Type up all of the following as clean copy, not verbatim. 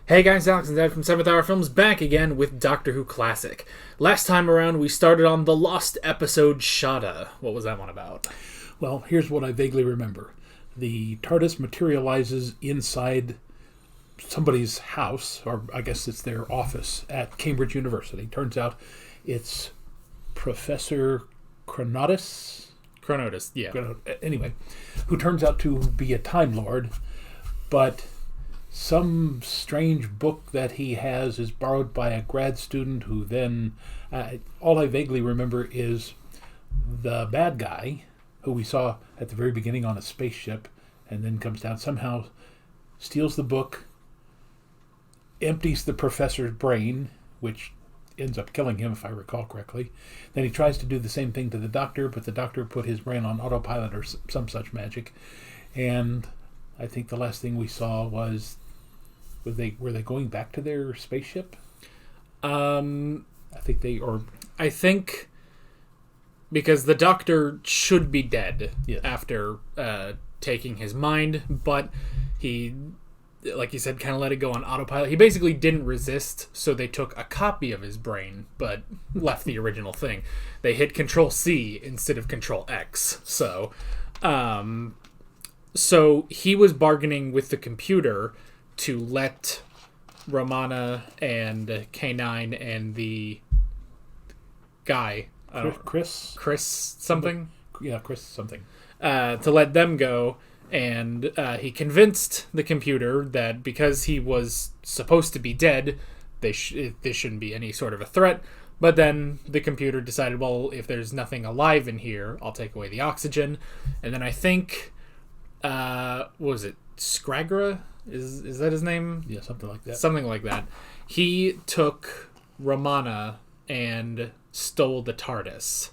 Hey guys, Alex and Dad from 7th Hour Films back again with Doctor Who Classic. Last time around we started on the lost episode Shada. What was that one about? Well, here's what I vaguely remember. The TARDIS materializes inside somebody's house, or I guess it's their office at Cambridge University. Turns out it's Professor Chronotis, Yeah. Anyway, who turns out to be a Time Lord, but some strange book that he has is borrowed by a grad student who then, all I vaguely remember is the bad guy, who we saw at the very beginning on a spaceship, and then comes down, somehow steals the book, empties the professor's brain, which ends up killing him, if I recall correctly. Then he tries to do the same thing to the doctor, but the doctor put his brain on autopilot or some such magic. And I think the last thing we saw was were they going back to their spaceship? I think because the doctor should be dead after taking his mind, but he, like you said, kind of let it go on autopilot. He basically didn't resist, so they took a copy of his brain, but left the original thing. They hit Control-C instead of Control-X. So he was bargaining with the computer to let Romana and K9 and the guy... Chris something? Yeah, Chris something. To let them go. And he convinced the computer that because he was supposed to be dead, this shouldn't be any sort of a threat. But then the computer decided, well, if there's nothing alive in here, I'll take away the oxygen. And then I think, what was it, Skagra? Is that his name? Yeah, something like that. Something like that. He took Romana and stole the TARDIS.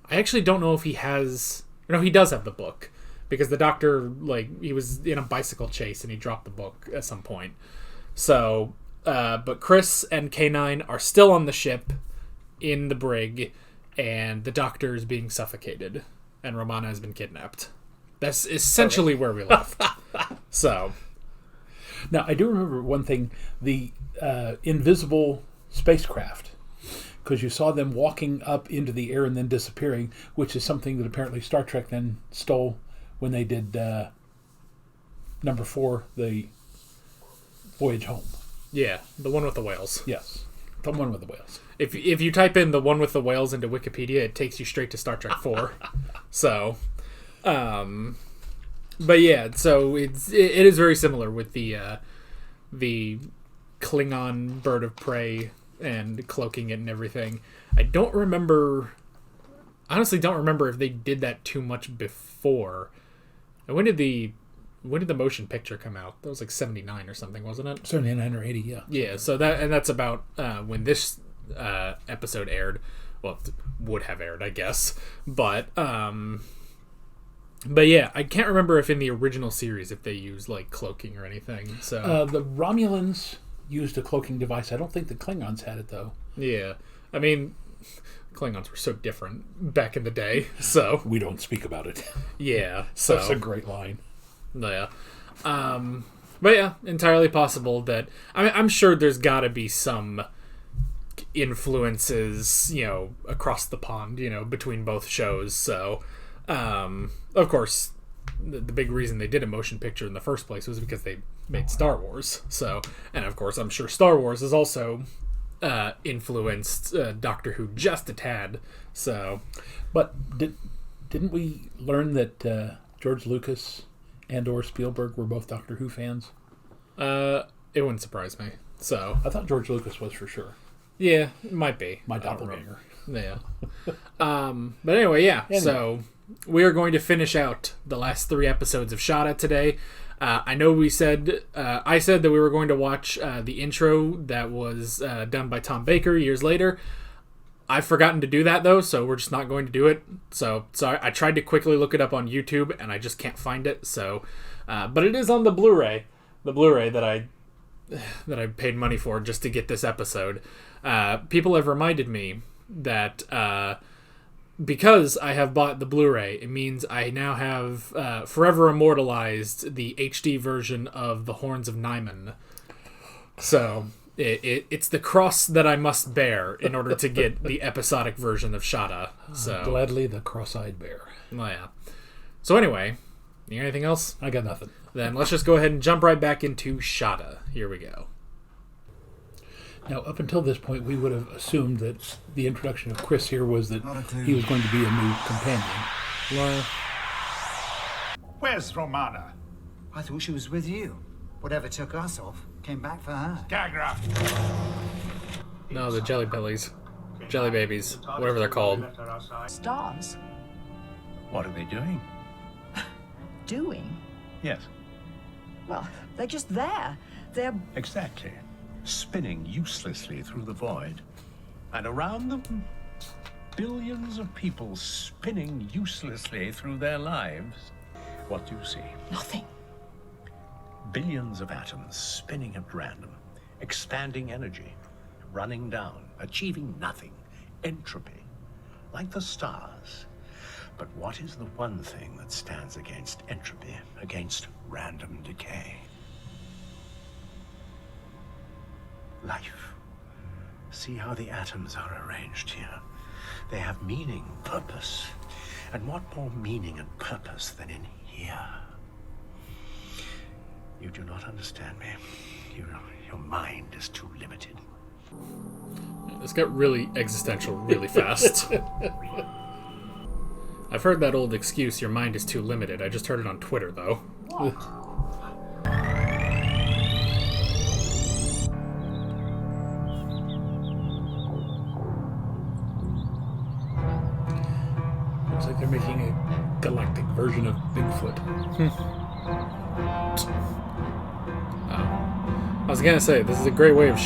I actually don't know if he has... No, he does have the book. Because the doctor, he was in a bicycle chase and he dropped the book at some point. So, but Chris and K9 are still on the ship in the brig, and the doctor is being suffocated, and Romana has been kidnapped. That's essentially where we left. So, now I do remember one thing: the invisible spacecraft, because you saw them walking up into the air and then disappearing, which is something that apparently Star Trek then stole when they did number 4, the Voyage Home. Yeah, the one with the whales. Yes, the one with the whales. If you type in the one with the whales into Wikipedia, it takes you straight to Star Trek 4. So, but yeah, so it is very similar with the Klingon bird of prey and cloaking it and everything. I honestly don't remember if they did that too much before. And when did the motion picture come out? That was like 79 or something, wasn't it? 79 or 80, yeah. Yeah, so that's about when this episode aired. Well, it would have aired, I guess. But yeah, I can't remember if in the original series if they used cloaking or anything. So the Romulans used a cloaking device. I don't think the Klingons had it though. Yeah, I mean, Klingons were so different back in the day, so we don't speak about it. Yeah, so that's a great line. Yeah, but yeah, entirely possible that I'm sure there's got to be some influences, across the pond, between both shows. So, of course, the big reason they did a motion picture in the first place was because they made Star Wars. So, and of course, I'm sure Star Wars is also influenced Doctor Who just a tad. So, but didn't we learn that George Lucas and or Spielberg were both Doctor Who fans? It wouldn't surprise me. So I thought George Lucas was for sure. Yeah, it might be. My doppelganger. Yeah. But anyway, yeah. So we are going to finish out the last 3 episodes of Shada today. I know I said that we were going to watch the intro that was done by Tom Baker years later. I've forgotten to do that, though, so we're just not going to do it. So I tried to quickly look it up on YouTube, and I just can't find it. So, but it is on the Blu-ray that I paid money for just to get this episode. People have reminded me that because I have bought the Blu-ray, it means I now have forever immortalized the HD version of The Horns of Nimon. So it's the cross that I must bear in order to get the episodic version of Shada. So Gladly the cross-eyed bear. Well, yeah. So anyway, you got anything else? I got nothing. Then let's just go ahead and jump right back into Shada. Here we go. Now, up until this point, we would have assumed that the introduction of Chris here was that he was going to be a new companion. Well, Where's Romana? I thought she was with you. Whatever took us off came back for her. Skagra! no, the jelly bellies. Jelly babies. Whatever they're called. Stars? What are they doing? Doing? Yes, Well, they're just there. They're... exactly. Spinning uselessly through the void. And around them, billions of people spinning uselessly through their lives. What do you see? nothing. Billions of atoms spinning at random, expanding energy, running down, achieving nothing, entropy, like the stars. But what is the one thing that stands against entropy, against random decay? Life. See how the atoms are arranged here. They have meaning, purpose. And what more meaning and purpose than in here? You do not understand me. Your mind is too limited. This got really existential really fast. I've heard that old excuse, your mind is too limited. I just heard it on Twitter, though. Looks like they're making a galactic version of Bigfoot. I was gonna say, this is a great way of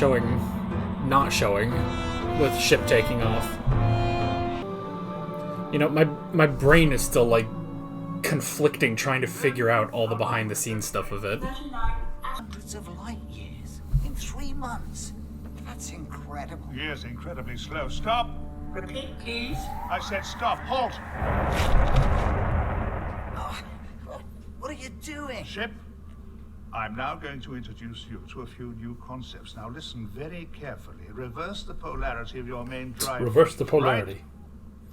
not showing, with ship taking off. You know, my brain is still, like, conflicting, trying to figure out all the behind-the-scenes stuff of it. Hundreds of light years in 3 months. That's incredible. Yes, incredibly slow. Stop! Repeat, please. I said stop. Halt! Oh, what are you doing? Ship, I'm now going to introduce you to a few new concepts. Now listen very carefully. Reverse the polarity of your main drive. Reverse the polarity.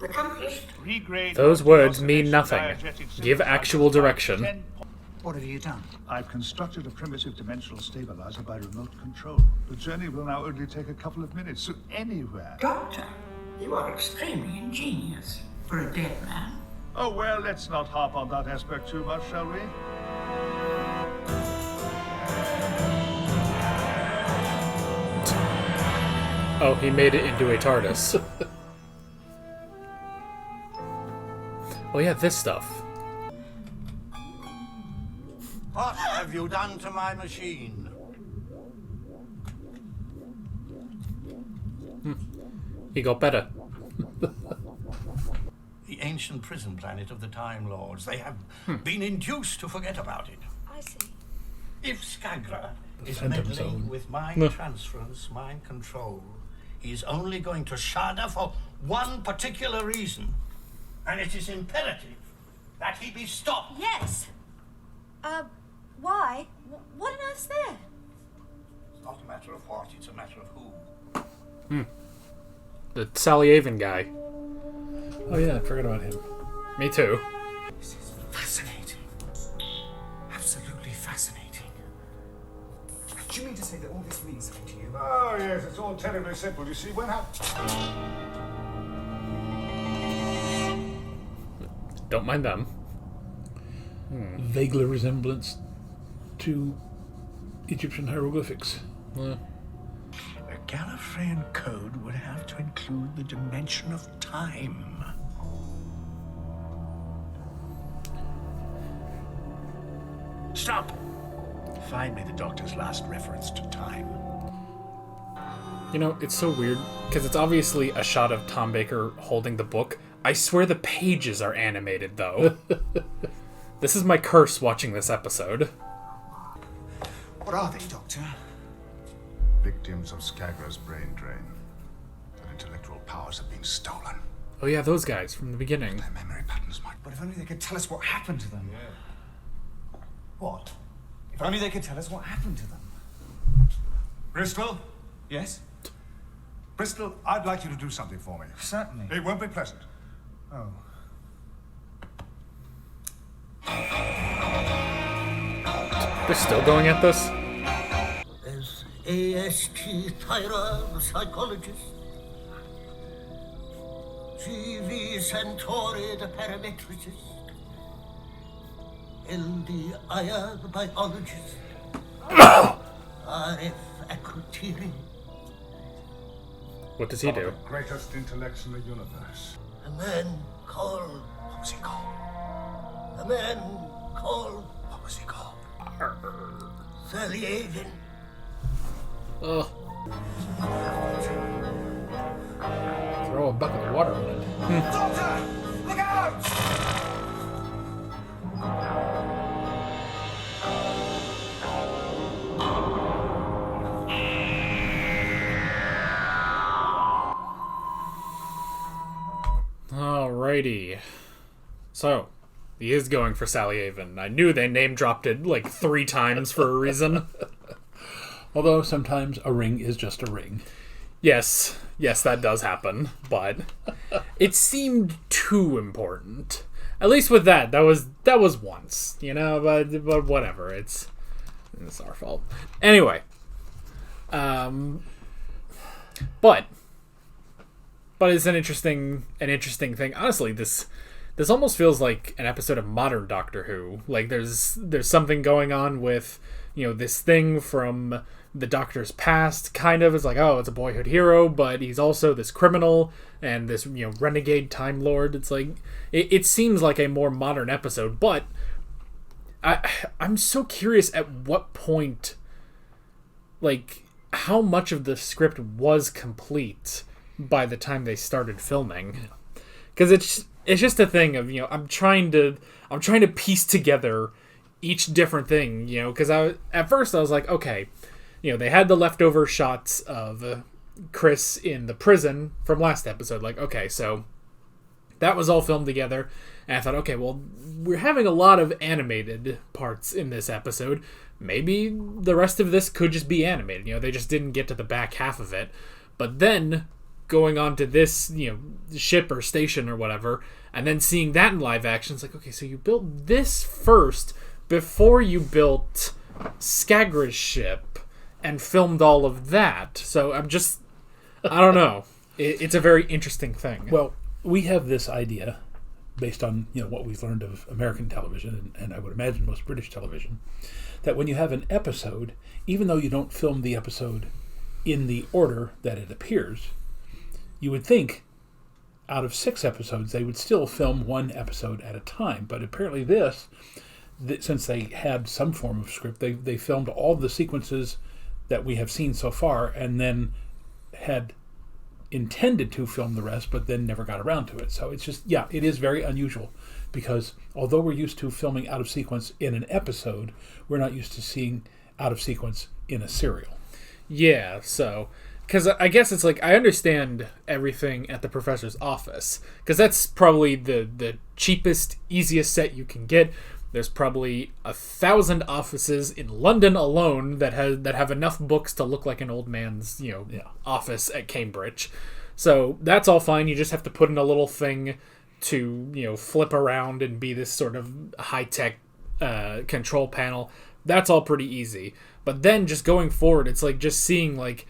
Accomplished. Regrade Those words mean nothing. diegetic Give signal actual by direction. 10 What have you done? I've constructed a primitive dimensional stabilizer by remote control. The journey will now only take a couple of minutes, so anywhere. Doctor, you are extremely ingenious for a dead man. Oh, well, let's not harp on that aspect too much, shall we? Oh, he made it into a TARDIS. Oh yeah, this stuff. What have you done to my machine? He got better. The ancient prison planet of the Time Lords. They have been induced to forget about it. I see. If Skagra is Phantom meddling Zone. with mind transference, mind control, he is only going to Shada for one particular reason. And it is imperative that he be stopped. Yes. Why? What on earth's there? It's not a matter of what, it's a matter of who. The Sally Avon guy. Oh yeah, I forgot about him. Me too. This is fascinating. Absolutely fascinating. Do you mean to say that all this means something to you? Oh, yes, it's all terribly simple. You see, when Don't mind them. Vaguely resemblance to Egyptian hieroglyphics. A Gallifreyan code would have to include the dimension of time. Stop! Find me the Doctor's last reference to time. You know, it's so weird, because it's obviously a shot of Tom Baker holding the book. I swear the pages are animated, though. This is my curse watching this episode. What are they, Doctor? Victims of Skagra's brain drain. Their intellectual powers have been stolen. Oh yeah, those guys from the beginning. Their memory patterns might... But if only they could tell us what happened to them. What? If only they could tell us what happened to them. Bristol? Yes? Bristol, I'd like you to do something for me. Certainly. It won't be pleasant. Oh. They're still going at this? As A.S.T. Thyra, the psychologist, G.V. Santori, the parametricist, L.D. Aya, the biologist, R.F. Akrutiri, What does he do? The greatest intellects in the universe. a man called... What was he called? A man called What was he called? Saliavin. Ugh. Throw a bucket of water on it. Doctor! Look out! Alrighty. So, he is going for Sally Avon. I knew they name dropped it like 3 times for a reason. Although sometimes a ring is just a ring. Yes, that does happen, but it seemed too important. At least with that was once, but whatever. It's our fault. Anyway, but it's an interesting thing. Honestly, this almost feels like an episode of modern Doctor Who. Like there's something going on with, this thing from the Doctor's past, kind of. It's like, oh, it's a boyhood hero, but he's also this criminal and this, renegade Time Lord. It's like, it seems like a more modern episode, but I'm so curious at what point, like, how much of the script was complete by the time they started filming. Because it's just a thing of, I'm trying to piece together each different thing, because at first I was like, okay, they had the leftover shots of Chris in the prison from last episode. Like, okay, so that was all filmed together. And I thought, okay, well, we're having a lot of animated parts in this episode. Maybe the rest of this could just be animated. They just didn't get to the back half of it. But then going on to this, ship or station or whatever, and then seeing that in live action, it's like, okay, so you built this first before you built Skagra's ship and filmed all of that. So I don't know. It's a very interesting thing. Well, we have this idea based on what we've learned of American television, and I would imagine most British television, that when you have an episode, even though you don't film the episode in the order that it appears, you would think out of 6 episodes they would still film 1 episode at a time. But apparently since they had some form of script, they filmed all the sequences that we have seen so far, and then had intended to film the rest, but then never got around to it. So it's just, it is very unusual, because although we're used to filming out of sequence in an episode, we're not used to seeing out of sequence in a serial. Yeah, so, because I guess it's like, I understand everything at the professor's office, because that's probably the cheapest, easiest set you can get. There's probably 1,000 offices in London alone that have enough books to look like an old man's, office at Cambridge. So that's all fine. You just have to put in a little thing to, flip around and be this sort of high-tech control panel. That's all pretty easy. But then just going forward, it's like just seeing, like,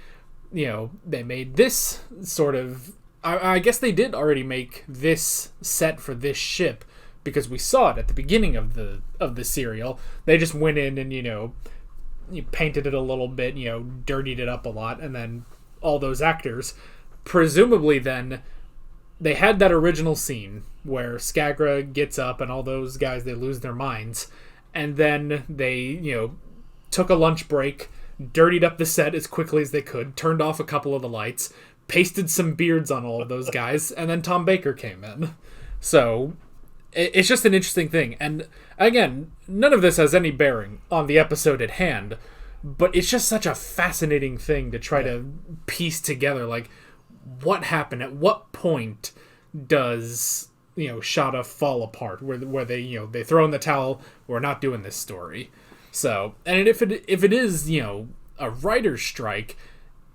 they made this sort of... I guess they did already make this set for this ship, because we saw it at the beginning of the serial. They just went in and, you painted it a little bit, dirtied it up a lot, and then all those actors, presumably then, they had that original scene where Skagra gets up and all those guys, they lose their minds, and then they, took a lunch break, dirtied up the set as quickly as they could, turned off a couple of the lights, pasted some beards on all of those guys, and then Tom Baker came in. So it's just an interesting thing. And again, none of this has any bearing on the episode at hand, but it's just such a fascinating thing to try to piece together, like, what happened? At what point does, Shada fall apart? Where they, they throw in the towel, we're not doing this story. So, and if it is, a writer's strike,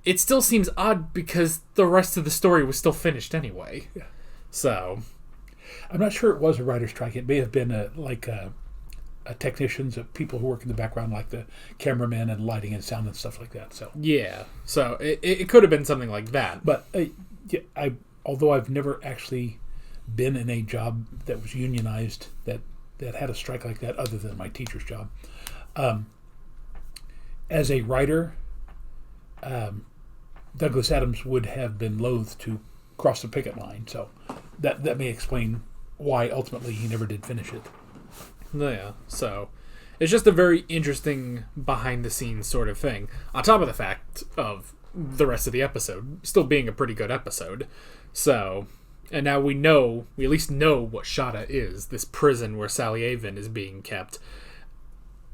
it still seems odd because the rest of the story was still finished anyway. Yeah. So, I'm not sure it was a writer's strike. It may have been a technicians, people who work in the background, like the cameramen and lighting and sound and stuff like that. So yeah, so it could have been something like that. But although I've never actually been in a job that was unionized that had a strike like that, other than my teacher's job, as a writer, Douglas Adams would have been loath to cross the picket line. So that may explain why ultimately he never did finish it. Yeah, so it's just a very interesting behind-the-scenes sort of thing, on top of the fact of the rest of the episode still being a pretty good episode. So, and now we at least know what Shada is, this prison where Sally Avon is being kept.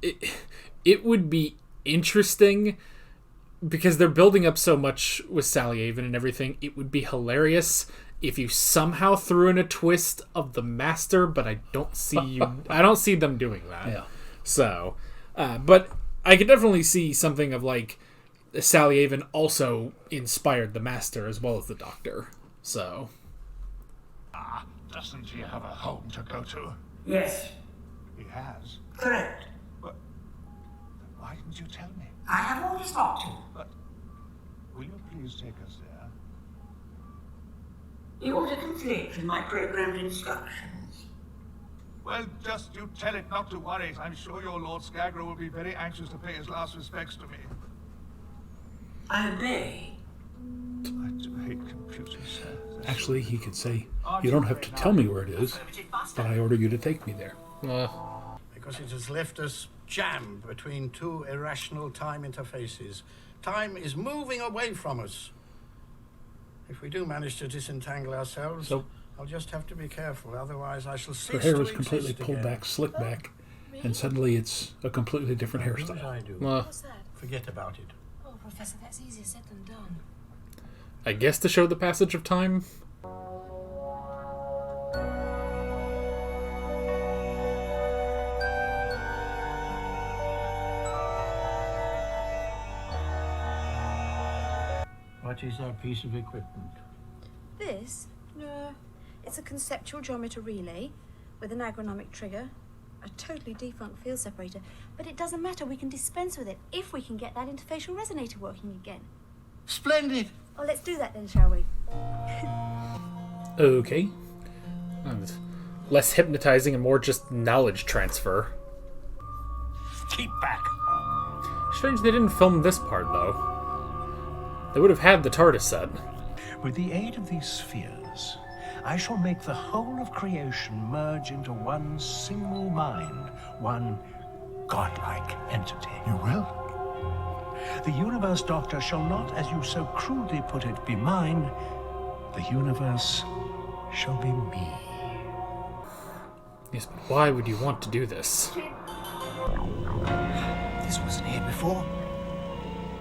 It would be interesting, because they're building up so much with Sally Avon and everything. It would be hilarious if you somehow threw in a twist of the Master, but I don't see them doing that. Yeah. So, but I could definitely see something of like Sally Avon also inspired the Master as well as the Doctor. So. Doesn't he have a home to go to? Yes, He has. correct. But why didn't you tell me? I have orders not to. But will you please take us there? The order conflicts with my programmed instructions. Well, just you tell it not to worry. I'm sure your Lord Skagra will be very anxious to pay his last respects to me. I obey. I do hate computers, sir. Actually, he could say, "You don't have to tell me where it is, but I order you to take me there." Because it has left us jammed between two irrational time interfaces. Time is moving away from us. If we do manage to disentangle ourselves, So- I'll just have to be careful, otherwise I shall cease Her hair to was completely exist pulled again. back, slicked back, and suddenly it's a completely different Do as hairstyle. I do. What's that? Forget about it. Oh, Professor, that's easier said than done. I guess to show the passage of time. What is that piece of equipment? This? No. It's a conceptual geometer relay with an agronomic trigger, a totally defunct field separator. But it doesn't matter, we can dispense with it if we can get that interfacial resonator working again. Splendid! Oh, let's do that then, shall we? Okay. And less hypnotizing and more just knowledge transfer. Keep back. Strange they didn't film this part, though. They would have had the TARDIS set. With the aid of these spheres, I shall make the whole of creation merge into one single mind, one godlike entity. You will? The universe, Doctor, shall not, as you so crudely put it, be mine. The universe shall be me. Yes, but why would you want to do this? This wasn't here before.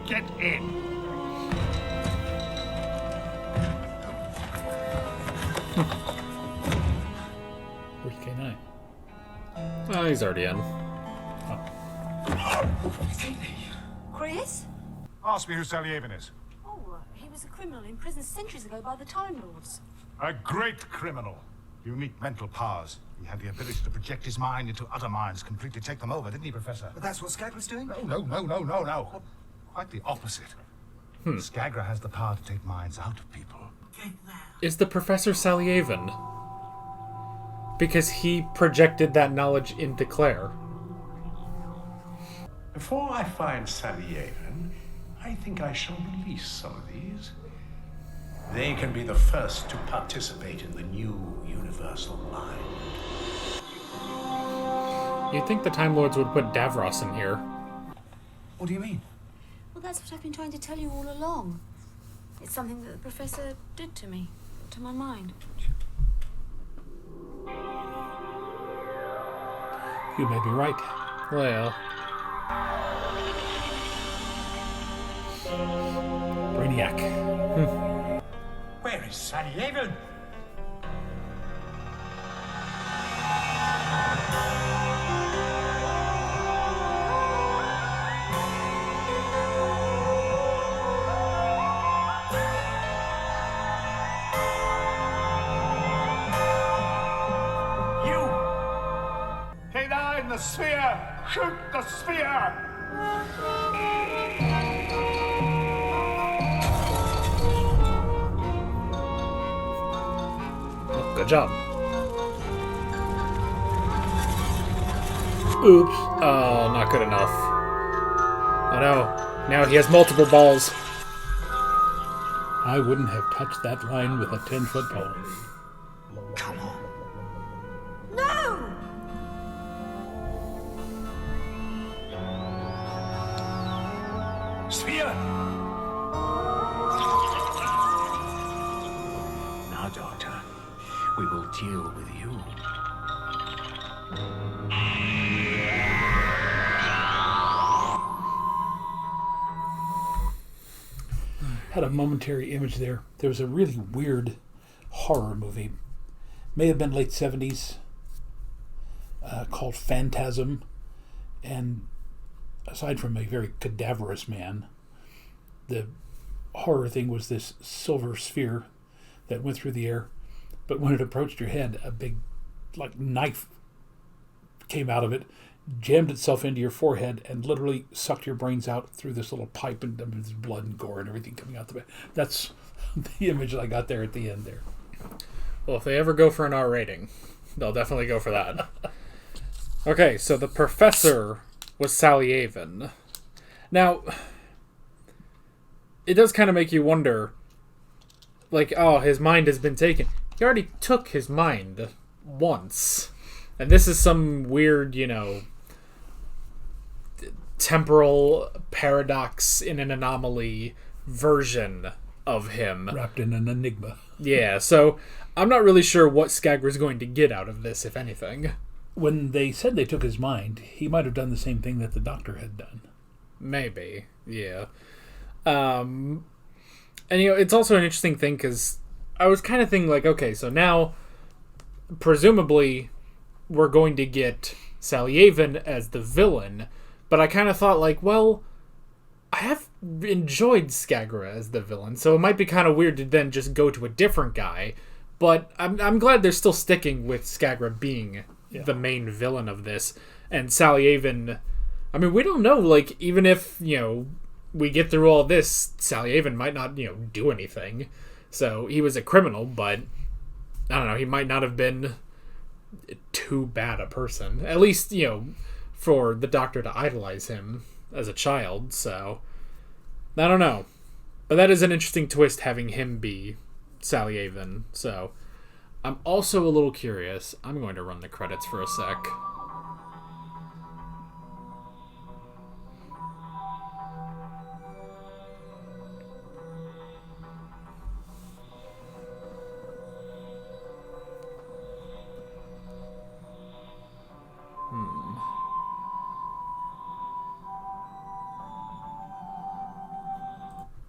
Get in. Where's K9? Oh, he's already in. Chris? Ask me who Sally Avon is. Oh, he was a criminal in prison centuries ago by the Time Lords. A great criminal. Unique mental powers. He had the ability to project his mind into other minds, completely take them over, didn't he, Professor? But that's what Skagra's doing? No. Quite the opposite. Skagra has the power to take minds out of people. Is the Professor Sally Avon? Because he projected that knowledge into Claire. Before I find Sally Avon, I think I shall release some of these. They can be the first to participate in the new universal mind. You'd think the Time Lords would put Davros in here. What do you mean? Well, that's what I've been trying to tell you all along. It's something that the Professor did to me, to my mind. You may be right. Well, Brainiac. Where is Sally Avon? the sphere! Shoot the sphere! Good job. Oops. Oh, not good enough. Oh no. Now he has multiple balls. I wouldn't have touched that line with a 10-foot pole. Come on. No! Sphere! Now, Doctor, we will deal with you. Had a momentary image there. There was a really weird horror movie. May have been late 70s. Called Phantasm. And aside from a very cadaverous man, the horror thing was this silver sphere that went through the air. But when it approached your head, a big knife came out of it, jammed itself into your forehead, and literally sucked your brains out through this little pipe, and there's blood and gore and everything coming out the back. That's the image that I got there at the end there. Well, if they ever go for an R rating, they'll definitely go for that. Okay, so the professor was Sally Avon. Now, it does kind of make you wonder, his mind has been taken. He already took his mind once. And this is some weird, temporal paradox in an anomaly version of him. Wrapped in an enigma. Yeah, so I'm not really sure what Skagra's going to get out of this, if anything. When they said they took his mind, he might have done the same thing that the doctor had done. Maybe, yeah. And, it's also an interesting thing, because I was kind of thinking, okay, so now, presumably, we're going to get Sally Avon as the villain, but I kind of thought, I have enjoyed Skagra as the villain, so it might be kind of weird to then just go to a different guy, but I'm glad they're still sticking with Skagra being the main villain of this, and Sally Avon, we don't know, even if, we get through all this, Sally Avon might not, do anything, so he was a criminal, but, I don't know, he might not have been too bad a person, at least for the doctor to idolize him as a child, so I don't know, but that is an interesting twist, having him be Sally Avon. So I'm also a little curious. I'm going to run the credits for a sec.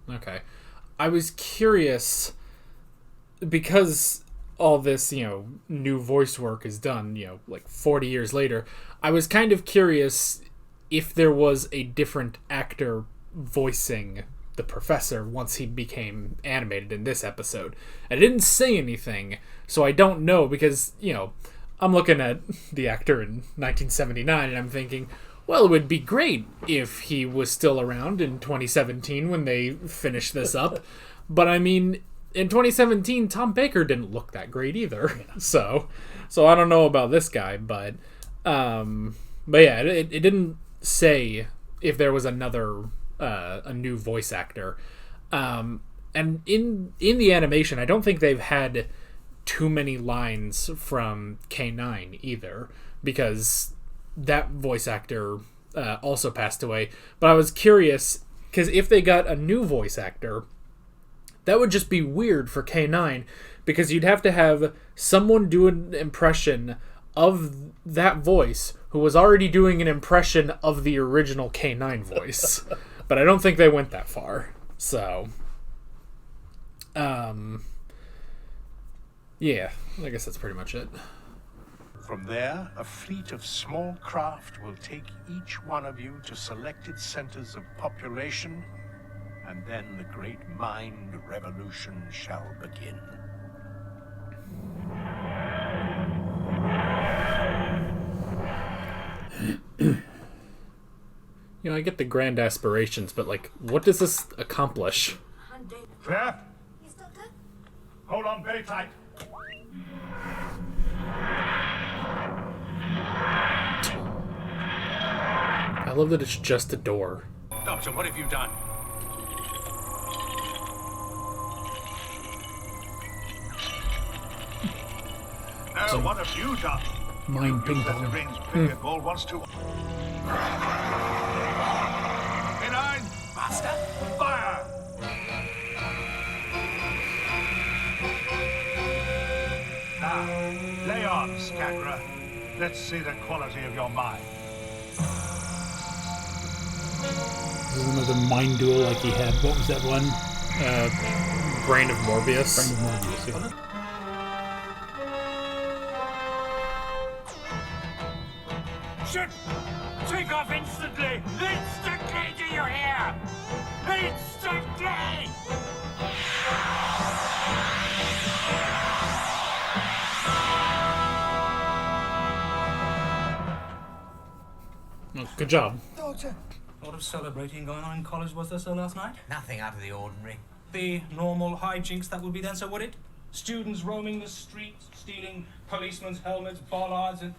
Okay. I was curious, because all this, new voice work is done, 40 years later, I was kind of curious if there was a different actor voicing the professor once he became animated in this episode. I didn't say anything, so I don't know, because, I'm looking at the actor in 1979, and I'm thinking, well, it would be great if he was still around in 2017 when they finish this up. But in 2017, Tom Baker didn't look that great either. So I don't know about this guy, but yeah, it didn't say if there was another a new voice actor. And in the animation, I don't think they've had too many lines from K9 either, because that voice actor also passed away. But I was curious, because if they got a new voice actor, that would just be weird for K9, because you'd have to have someone do an impression of that voice who was already doing an impression of the original K9 voice. But I don't think they went that far. So, yeah, I guess that's pretty much it. From there, a fleet of small craft will take each one of you to selected centers of population, and then the great mind revolution shall begin. I get the grand aspirations, but, like, what does this accomplish? Claire? Yes, Doctor? Hold on very tight. I love that it's just a door. Doctor, what have you done? No, what have you done? Mind ping That the pong. rings billiard-ball wants to... Behind! Master? Fire! Now, lay on, Skagra. Let's see the quality of your mind. This is another mind duel like he had. What was that one? Brain of Morbius. Brain of Morbius, yeah. Ship! Take off instantly! Instantly, do you hear? Instantly! Oh, good job. Doctor! A lot of celebrating going on in college, was there so last night? Nothing out of the ordinary. The normal hijinks that would be then, so would it? Students roaming the streets, stealing policemen's helmets, bollards, and...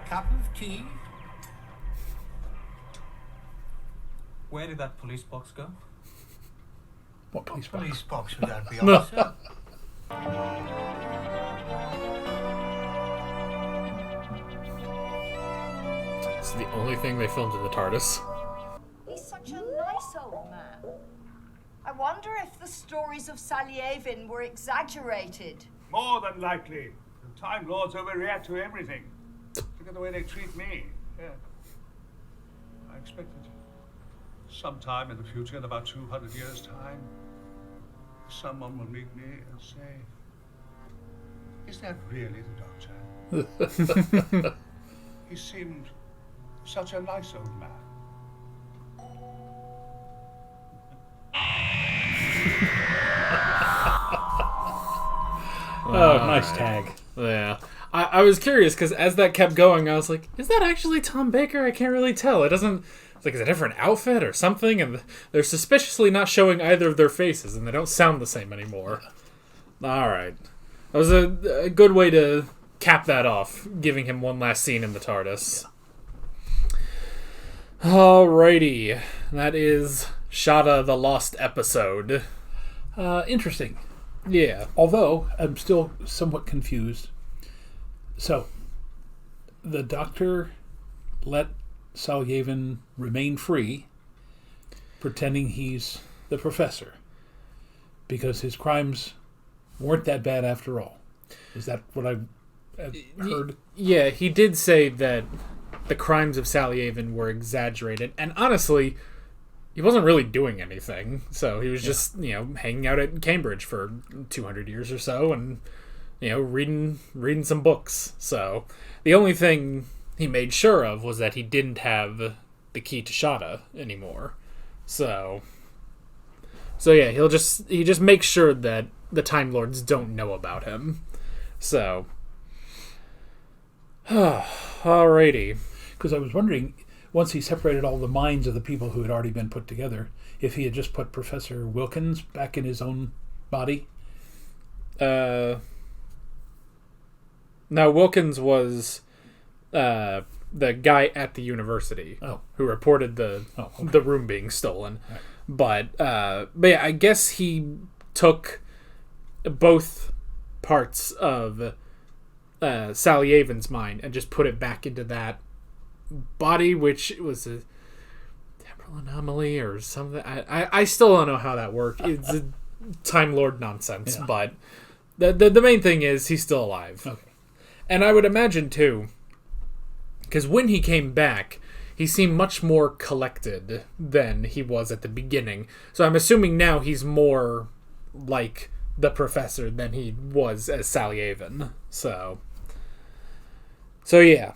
Cup of tea? Where did that police box go? What police box? Police box would that be, officer? It's the only thing they filmed in the TARDIS. He's such a nice old man. I wonder if the stories of Salyevin were exaggerated. More than likely. The Time Lords overreact to everything. Look at the way they treat me. Yeah. I expect that sometime in the future, in about 200 years' time, someone will meet me and say, "Is that really the Doctor?" He seemed such a nice old man. Oh, nice tag. Yeah. I was curious, because as that kept going, I was like, is that actually Tom Baker? I can't really tell. It doesn't... It's like, it's a different outfit or something, and they're suspiciously not showing either of their faces, and they don't sound the same anymore. Alright. That was a good way to cap that off, giving him one last scene in the TARDIS. Alrighty. That is Shada the Lost episode. Interesting. Yeah. Although, I'm still somewhat confused. So, the Doctor let Salyevin remain free, pretending he's the Professor, because his crimes weren't that bad after all. Is that what I've heard? Yeah, he did say that the crimes of Salyevin were exaggerated, and honestly, he wasn't really doing anything. So he was just, hanging out at Cambridge for 200 years or so, and reading some books. So the only thing he made sure of was that he didn't have the key to Shada anymore. So yeah, he just makes sure that the Time Lords don't know about him. So alrighty. Because I was wondering, once he separated all the minds of the people who had already been put together, if he had just put Professor Wilkins back in his own body. No, Wilkins was the guy at the university who reported the room being stolen. Right. But yeah, I guess he took both parts of Salyevin's mind and just put it back into that body, which was a temporal anomaly or something. I still don't know how that worked. It's a Time Lord nonsense, but the main thing is he's still alive. Okay. And I would imagine, too, because when he came back, he seemed much more collected than he was at the beginning. So I'm assuming now he's more like the Professor than he was as Salyevin. So yeah.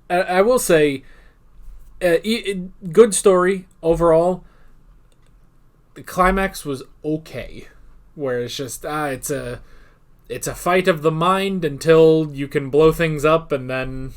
I will say, good story overall. The climax was okay, where it's just it's a fight of the mind until you can blow things up, and then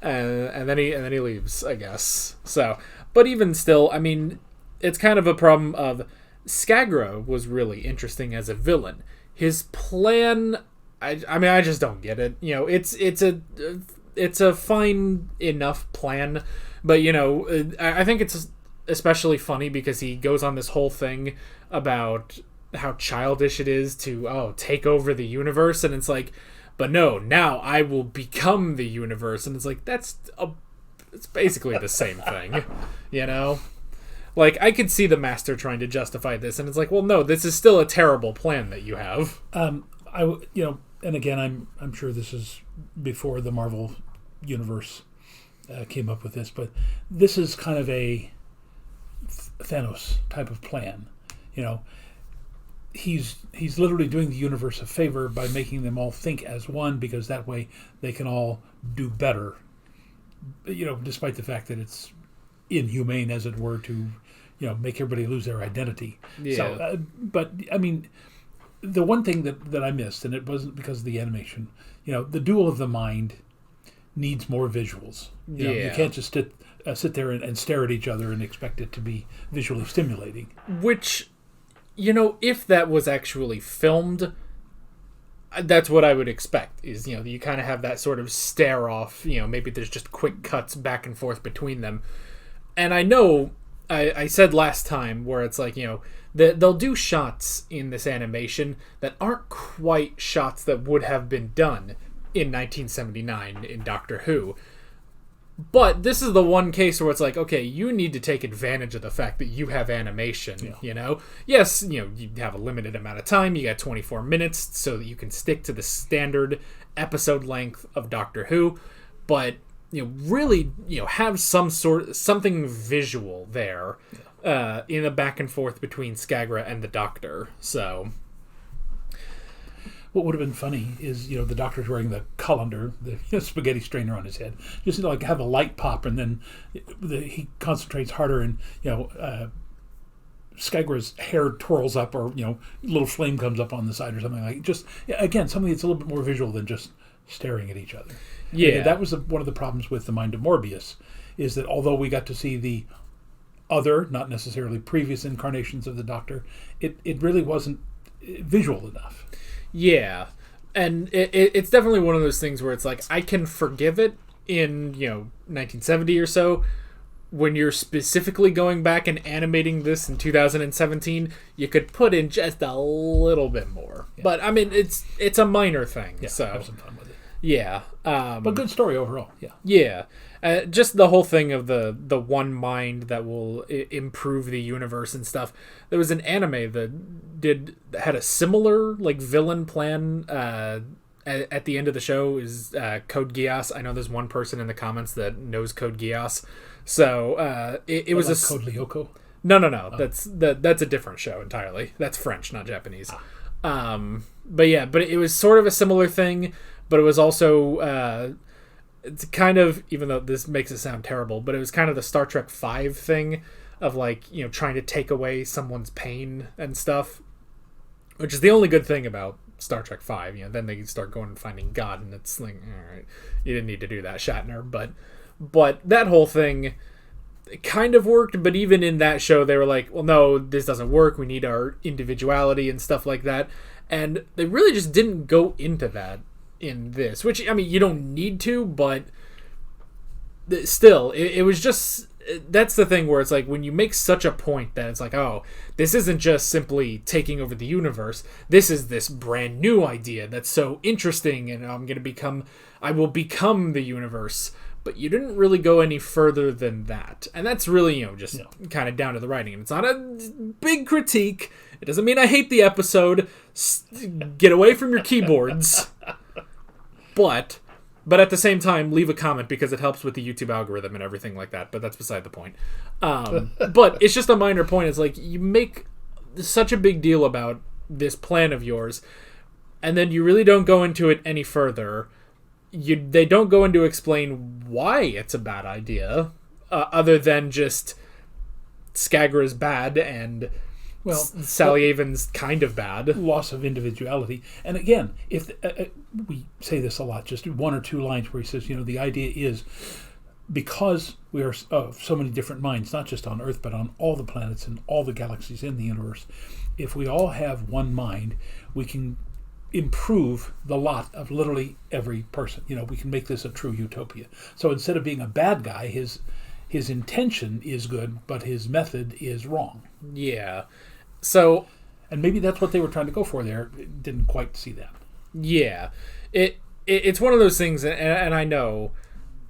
he leaves, I guess. So, but even still, I mean, it's kind of a problem of Skagra was really interesting as a villain. His plan, I mean, I just don't get it. You know, it's a fine enough plan, but you know, I think it's especially funny because he goes on this whole thing about how childish it is to take over the universe, and it's like, but no, now I will become the universe, and it's like it's basically the same thing, you know. Like, I could see the Master trying to justify this, and it's like, well, no, this is still a terrible plan that you have. And again, I'm sure this is before the Marvel universe came up with this, but this is kind of a Thanos type of plan. You know, he's literally doing the universe a favor by making them all think as one, because that way they can all do better. You know, despite the fact that it's inhumane, as it were, to make everybody lose their identity. Yeah. So, but I mean, the one thing that I missed, and it wasn't because of the animation, the duel of the mind needs more visuals. You can't just sit there and stare at each other and expect it to be visually stimulating. Which, if that was actually filmed, that's what I would expect, is, you kind of have that sort of stare off, maybe there's just quick cuts back and forth between them. And I know, I said last time, where it's like, they'll do shots in this animation that aren't quite shots that would have been done in 1979 in Doctor Who. But this is the one case where it's like, okay, you need to take advantage of the fact that you have animation, Yes, you have a limited amount of time. You got 24 minutes so that you can stick to the standard episode length of Doctor Who. But, really, have something visual there in the back and forth between Skagra and the Doctor. So... What would have been funny is, the Doctor's wearing the colander, the spaghetti strainer on his head. Just have a light pop, and then he concentrates harder, and Skagra's hair twirls up, or little flame comes up on the side, or something like. Just again, something that's a little bit more visual than just staring at each other. Yeah, and that was one of the problems with the Mind of Morbius, is that although we got to see the other, not necessarily previous incarnations of the Doctor, it really wasn't visual enough. Yeah, and it's definitely one of those things where it's like, I can forgive it in, 1970 or so. When you're specifically going back and animating this in 2017, you could put in just a little bit more. Yeah. But, I mean, it's a minor thing. Yeah, so have some fun with it. Yeah. But good story overall, yeah. Yeah. Just the whole thing of the one mind that will improve the universe and stuff. There was an anime that had a similar villain plan at the end of the show, is Code Geass. I know there's one person in the comments that knows Code Geass. So it was Code Lyoko? No. Oh. That's a different show entirely. That's French, not Japanese. But it was sort of a similar thing, but it was also it's kind of, even though this makes it sound terrible, but it was kind of the Star Trek V thing of trying to take away someone's pain and stuff, which is the only good thing about Star Trek V. Then they start going and finding God, and it's like, all right, you didn't need to do that, Shatner. But that whole thing kind of worked, but even in that show, they were like, well, no, this doesn't work. We need our individuality and stuff like that. And they really just didn't go into that in this, which, I mean, you don't need to, but still, it was just, that's the thing where it's like, when you make such a point that it's like, oh, this isn't just simply taking over the universe, this is this brand new idea that's so interesting, and I will become the universe, but you didn't really go any further than that. And that's really, just kind of down to the writing. And it's not a big critique. It doesn't mean I hate the episode. Get away from your keyboards. But at the same time, leave a comment, because it helps with the YouTube algorithm and everything like that. But that's beside the point. But it's just a minor point. It's like, you make such a big deal about this plan of yours, and then you really don't go into it any further. they don't go into explain why it's a bad idea, other than just Skagra's bad and Sally Avon's kind of bad. Loss of individuality. And again, if we say this a lot, just one or two lines where he says, the idea is because we are of so many different minds, not just on Earth, but on all the planets and all the galaxies in the universe, if we all have one mind, we can improve the lot of literally every person. We can make this a true utopia. So instead of being a bad guy, his intention is good, but his method is wrong. Yeah. So, and maybe that's what they were trying to go for there. Didn't quite see that. Yeah. It's one of those things, and I know,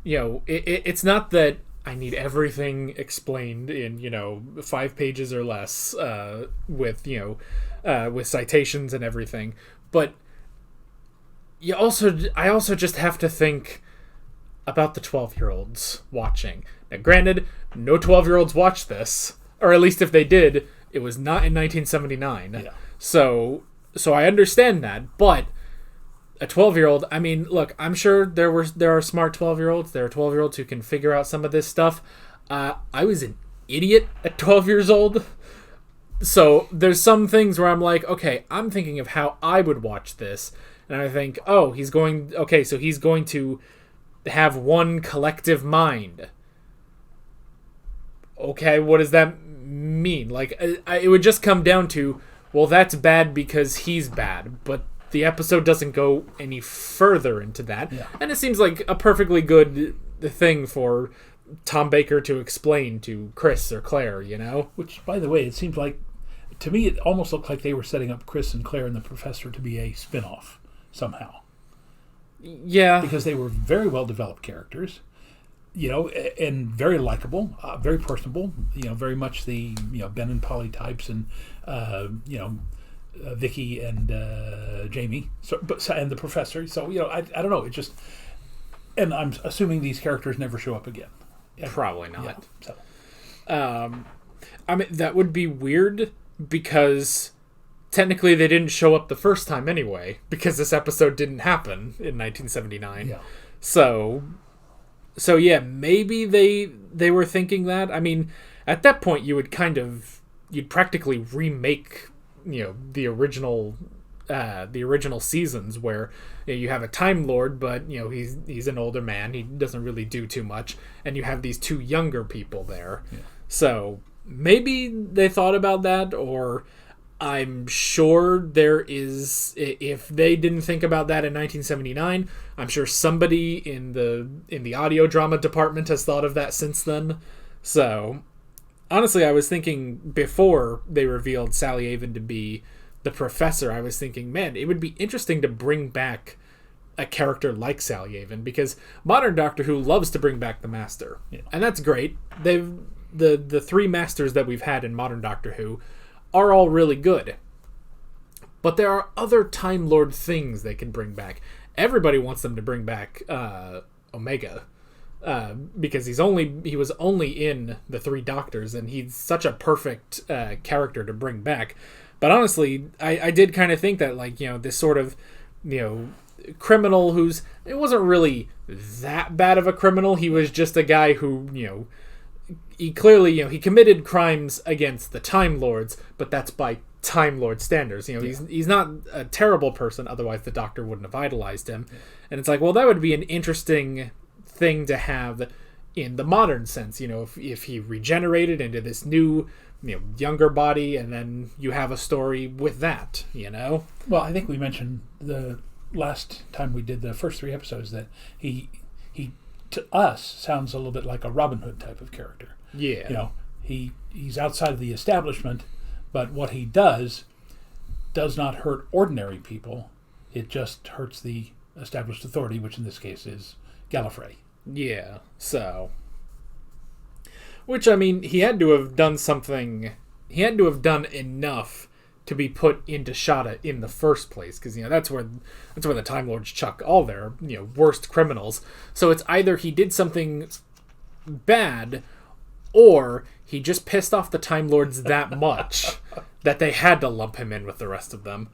it's not that I need everything explained in 5 pages or less, with citations and everything. But I also just have to think about the 12-year-olds watching. Now, granted, no 12-year-olds watched this, or at least if they did, it was not in 1979. Yeah. So I understand that, but a 12-year-old, I mean, look, I'm sure there are smart 12-year-olds. There are 12-year-olds who can figure out some of this stuff. I was an idiot at 12 years old. So there's some things where I'm like, okay, I'm thinking of how I would watch this. And I think, so he's going to have one collective mind. Okay, what does that mean? Like, it would just come down to, well, that's bad because he's bad. But the episode doesn't go any further into that. Yeah. And it seems like a perfectly good thing for Tom Baker to explain to Chris or Claire, Which, by the way, it seems like, to me, it almost looked like they were setting up Chris and Claire and the Professor to be a spin-off somehow. Yeah. Because they were very well-developed characters, and very likable, very personable, very much the, Ben and Polly types, and, Vicky and Jamie, and the Professor. So, I don't know, it just... And I'm assuming these characters never show up again. Probably not. Yeah, so. I mean, that would be weird, because technically they didn't show up the first time anyway, because this episode didn't happen in 1979. Yeah. So yeah, maybe they were thinking that. I mean, at that point you'd practically remake, the original seasons where you have a Time Lord, but he's an older man. He doesn't really do too much, and you have these 2 younger people there. Yeah. So maybe they thought about that, or I'm sure there is. If they didn't think about that in 1979, I'm sure somebody in the audio drama department has thought of that since then. So honestly, I was thinking before they revealed Sally Avon to be the Professor, I was thinking, man, it would be interesting to bring back a character like Sally Avon, because modern Doctor Who loves to bring back the Master. Yeah. And that's great. The 3 Masters that we've had in modern Doctor Who are all really good. But there are other Time Lord things they can bring back. Everybody wants them to bring back Omega. Because he was only in the 3 Doctors, and he's such a perfect character to bring back. But honestly, I did kind of think that, like, this sort of, criminal it wasn't really that bad of a criminal. He was just a guy who, he clearly, he committed crimes against the Time Lords, but that's by Time Lord standards. He's not a terrible person, otherwise the Doctor wouldn't have idolized him. Yeah. And it's like, well, that would be an interesting thing to have in the modern sense, if he regenerated into this new, younger body, and then you have a story with that, Well, I think we mentioned the last time we did the first 3 episodes that he to us sounds a little bit like a Robin Hood type of character. Yeah. He's outside of the establishment, but what he does not hurt ordinary people. It just hurts the established authority, which in this case is Gallifrey. Yeah, so... Which, I mean, he had to have done something... He had to have done enough to be put into Shada in the first place, because, that's where the Time Lords chuck all their, worst criminals. So it's either he did something bad, or he just pissed off the Time Lords that much that they had to lump him in with the rest of them.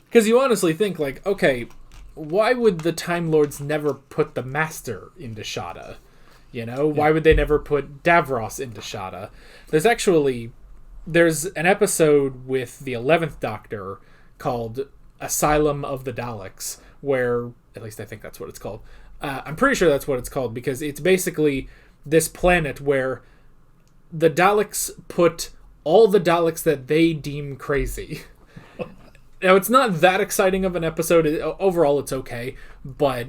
Because you honestly think, like, okay, why would the Time Lords never put the Master into Shada? You know, why would they never put Davros into Shada? There's an episode with the 11th Doctor called Asylum of the Daleks, where, at least I think that's what it's called. I'm pretty sure that's what it's called, because it's basically this planet where the Daleks put all the Daleks that they deem crazy. Now, it's not that exciting of an episode. Overall, it's okay, but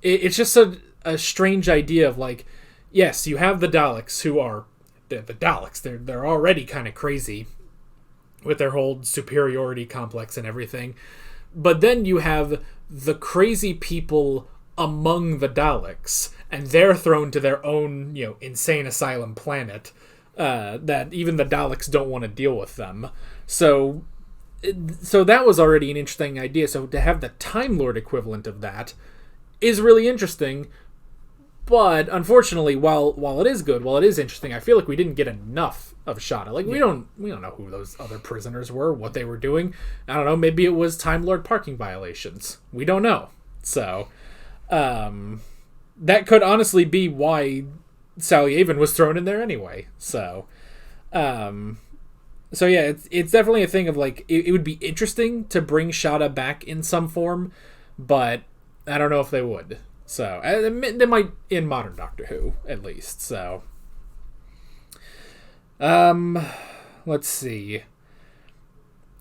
it's just a strange idea of, like, yes, you have the Daleks who are the Daleks. They're already kind of crazy with their whole superiority complex and everything. But then you have the crazy people among the Daleks, and they're thrown to their own, insane asylum planet that even the Daleks don't want to deal with them. So that was already an interesting idea. So to have the Time Lord equivalent of that is really interesting. But unfortunately, while it is good, while it is interesting, I feel like we didn't get enough of Shada. Like, we don't know who those other prisoners were, what they were doing. I don't know, maybe it was Time Lord parking violations. We don't know. So that could honestly be why Sally Avon was thrown in there anyway. So yeah, it's definitely a thing of, like, it would be interesting to bring Shada back in some form, but I don't know if they would. So they might in modern Doctor Who, at least. So let's see.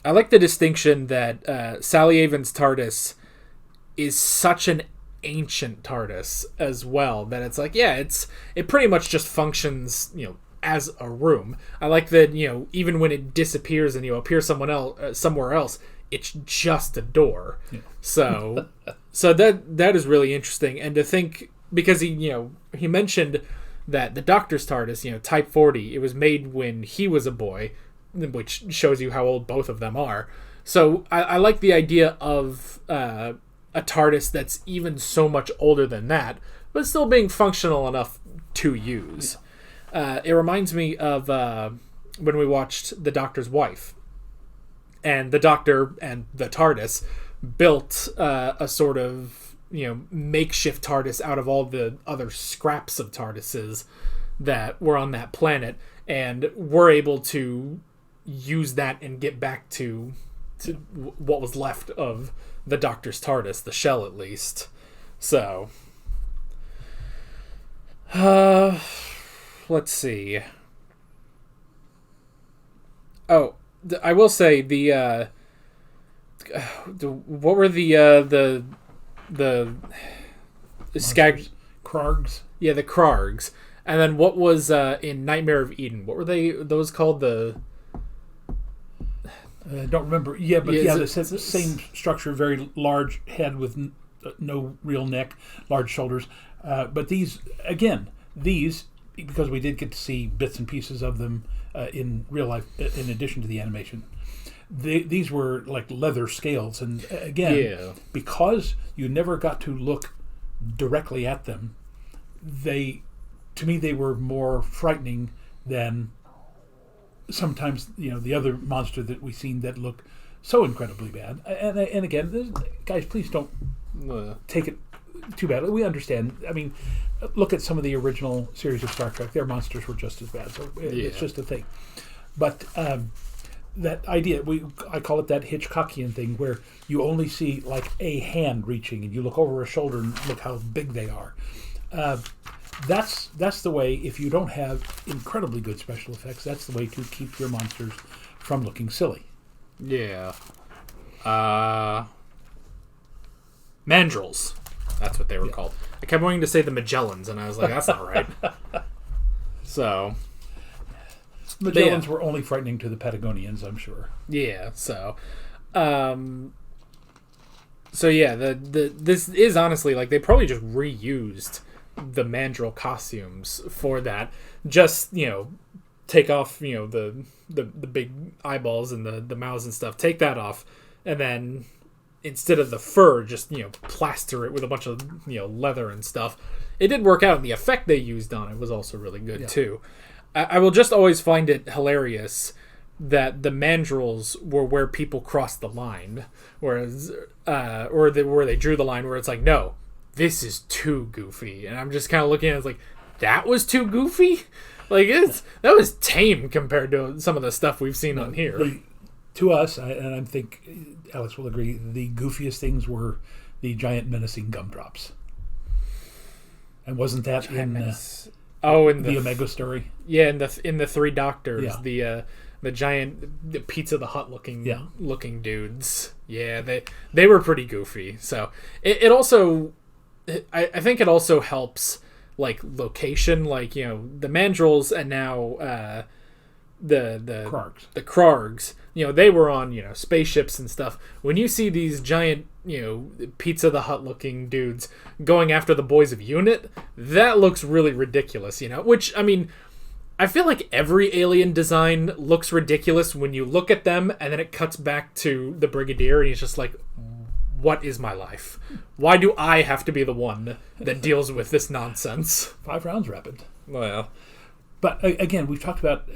I like the distinction that Sally Avon's TARDIS is such an ancient TARDIS as well, that it's like, yeah, it pretty much just functions, as a room. I like that, even when it disappears and appears somewhere else, it's just a door. Yeah. So that is really interesting. And to think, because he mentioned that the Doctor's TARDIS, Type 40, it was made when he was a boy, which shows you how old both of them are. So I like the idea of a TARDIS that's even so much older than that, but still being functional enough to use. It reminds me of when we watched The Doctor's Wife, and the Doctor and the TARDIS built a sort of makeshift TARDIS out of all the other scraps of TARDISes that were on that planet, and were able to use that and get back to what was left of the Doctor's TARDIS, the shell at least. So let's see. Oh, I will say what were the Skagra? Krargs? Yeah, the Krargs. And then what was in Nightmare of Eden? What were those called? I don't remember. Yeah, but the same structure, very large head with no real neck, large shoulders. But these, because we did get to see bits and pieces of them in real life, in addition to the animation, these were like leather scales. And again, because you never got to look directly at them, to me they were more frightening than sometimes the other monster that we've seen that look so incredibly bad. And again, guys, please don't take it too badly. We understand. I mean, look at some of the original series of Star Trek. Their monsters were just as bad. So it's just a thing. But that idea, I call it that Hitchcockian thing, where you only see like a hand reaching, and you look over a shoulder and look how big they are. That's the way. If you don't have incredibly good special effects, that's the way to keep your monsters from looking silly. Yeah. Mandrels. That's what they were called. I kept wanting to say the Magellans, and I was like, that's not right. So Magellans were only frightening to the Patagonians, I'm sure. Yeah. So yeah, this is honestly like they probably just reused the Mandrel costumes for that. Just take off the big eyeballs and the mouths and stuff. Take that off, and then instead of the fur, just plaster it with a bunch of leather and stuff. It did work out, and the effect they used on it was also really good too. I will just always find it hilarious that the mandrels were where people crossed the line, whereas where they drew the line where it's like, no, this is too goofy. And I'm just kind of looking at it like, that was too goofy? Like, that was tame compared to some of the stuff we've seen on here. To us, and I think Alex will agree, the goofiest things were the giant menacing gumdrops. And wasn't that in the Omega story? Yeah, in the Three Doctors, the giant Pizza the Hut looking dudes. Yeah, they were pretty goofy. So it also, I think it also helps, like, location, like, you know, the mandrels and now the Krargs, you know, they were on, you know, spaceships and stuff. When you see these giant, you know, Pizza the Hut looking dudes going after the boys of Unit, that looks really ridiculous, you know, which, I mean, I feel like every alien design looks ridiculous when you look at them and then it cuts back to the Brigadier and he's just like, what is my life? Why do I have to be the one that deals with this nonsense? 5 rounds rapid. Well, but again, we've talked about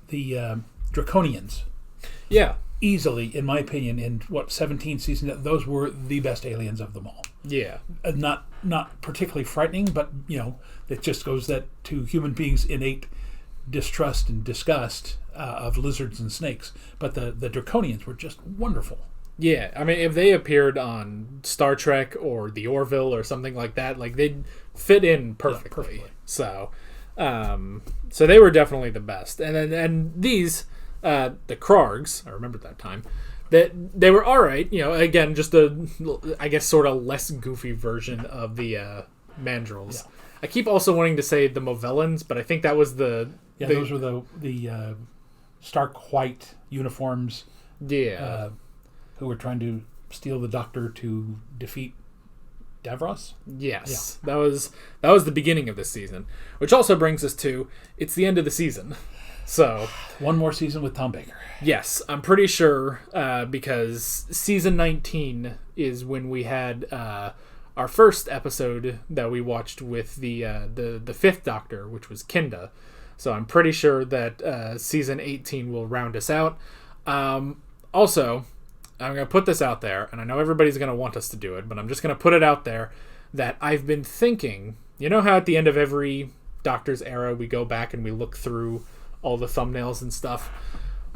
the Draconians. Yeah. Easily, in my opinion, in 17 seasons, those were the best aliens of them all. Yeah. Not particularly frightening, but, you know, it just goes that to human beings' innate distrust and disgust of lizards and snakes. But the Draconians were just wonderful. Yeah, I mean, if they appeared on Star Trek or the Orville or something like that, like, they'd fit in perfectly. Yeah, perfectly. So they were definitely the best. And these, the Krargs, I remember that time, that they were all right. You know, again, just a, I guess, sort of less goofy version of the mandrels. Yeah. I keep also wanting to say the Movellans, but I think that was those were the stark white uniforms. Yeah. Who were trying to steal the Doctor to defeat Davros? Yes. Yeah. That was the beginning of this season. Which also brings us to, it's the end of the season. So one more season with Tom Baker. Yes, I'm pretty sure, because season 19 is when we had our first episode that we watched with the fifth Doctor, which was Kinda. So I'm pretty sure that season 18 will round us out. Also, I'm going to put this out there, and I know everybody's going to want us to do it, but I'm just going to put it out there that I've been thinking, you know how at the end of every Doctor's era we go back and we look through all the thumbnails and stuff?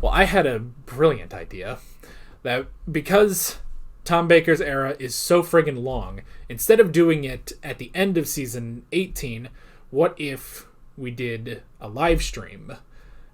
Well, I had a brilliant idea that because Tom Baker's era is so friggin' long, instead of doing it at the end of season 18, what if we did a live stream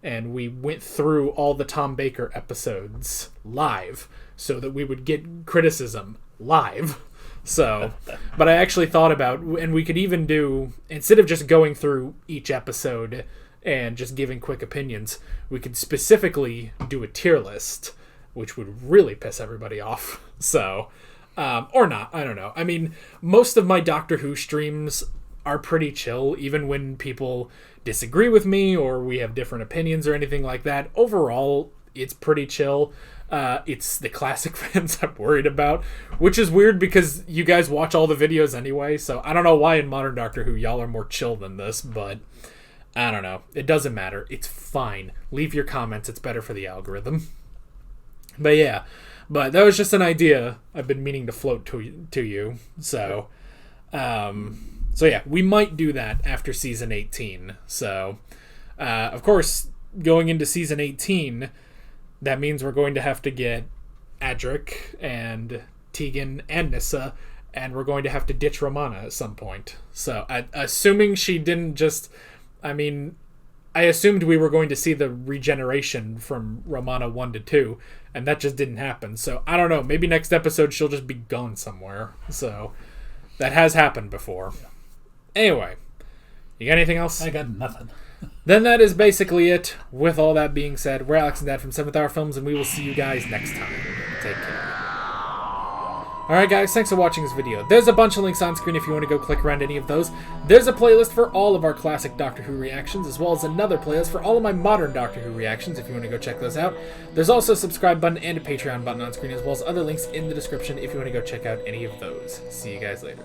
and we went through all the Tom Baker episodes live so that we would get criticism live? So, but I actually thought about, and we could even do, instead of just going through each episode and just giving quick opinions, we could specifically do a tier list, which would really piss everybody off. So, or not, I don't know. I mean, most of my Doctor Who streams are pretty chill, even when people disagree with me or we have different opinions or anything like that. Overall, it's pretty chill. It's the classic fans I'm worried about, which is weird because you guys watch all the videos anyway, so I don't know why in Modern Doctor Who y'all are more chill than this, but I don't know. It doesn't matter. It's fine. Leave your comments. It's better for the algorithm. But yeah, but that was just an idea I've been meaning to float to you. So, so yeah, we might do that after season 18. So, of course, going into season 18, that means we're going to have to get Adric and Tegan and Nyssa, and we're going to have to ditch Romana at some point. So, assuming she didn't just... I mean, I assumed we were going to see the regeneration from Romana 1 to 2, and that just didn't happen. So, I don't know. Maybe next episode she'll just be gone somewhere. So, that has happened before. Yeah. Anyway, you got anything else? I got nothing. Then that is basically it. With all that being said, we're Alex and Dad from 7th Hour Films, and we will see you guys next time. Take care. Alright guys, thanks for watching this video. There's a bunch of links on screen if you want to go click around any of those. There's a playlist for all of our classic Doctor Who reactions, as well as another playlist for all of my modern Doctor Who reactions if you want to go check those out. There's also a subscribe button and a Patreon button on screen, as well as other links in the description if you want to go check out any of those. See you guys later.